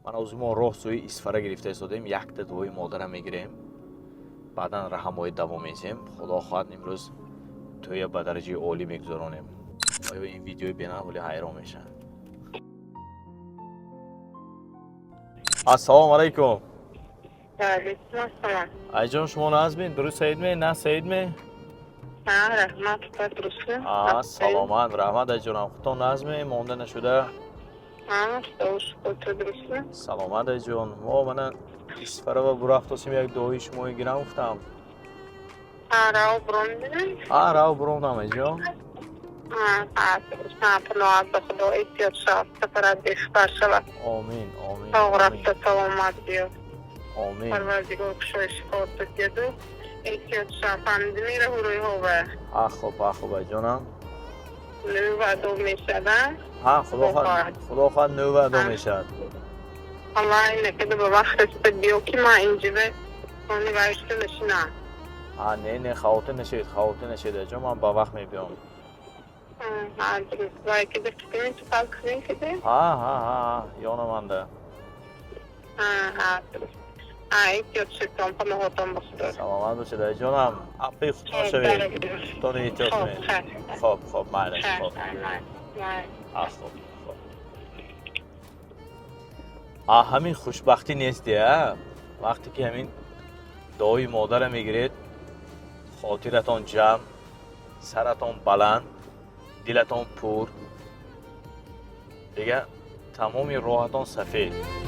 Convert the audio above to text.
من از ما راه سوی اسفره گرفته ایستادیم، یک تا دوی مادر میگیریم، بعدا رحمای دوام میزیم. خدا خواهد امروز توی به درجه عالی میگذرونیم. آیا این ویدیو بینن ولی حیران میشن. السلام علیکم. علیکم السلام. ایجان شما نازبین درست سید می نه سید می؟ رحمت درسته؟ سلامت رحمت ایجانم. خودتون نازمی مونده نشده؟ سوش تو درسته؟ سلامت ایجان. ما من اسفره و برفتاسیم یک دوی شما گیرم گفتم. راو برون راو برونم ایجان. درسته از خدا احتیاط شد سفرت بهتر شود. آمین آمین سلامت سلامت بیاد. آمین. پروردگار کشش خورد دیدو احتیاط شد پندمی رو روی هوا. خوب ایجانم. نو دو میشدن. خدا خواهد نو دو میشد. الله اینه که به وقت رسید بیو که ما اینجا به اونی برشته نشینم. نه خواهد نشید ایجان. من با وقت میبیم. درسته که دفترین تو پاک کنین که ده؟ یانم انده. درسته. احتیاط شد پناه هاتم بخدا. سلامت باشید ایجانم. اپی خدا شوید. تون احتیاط مید. خوب مایلش خوب. همین خوشبختی نیستی وقتی که همین دعای مادر میگیرید، خاطرتان جمع، سرتان بلند، دلتان پر، دیگه تمام راهتان سفید.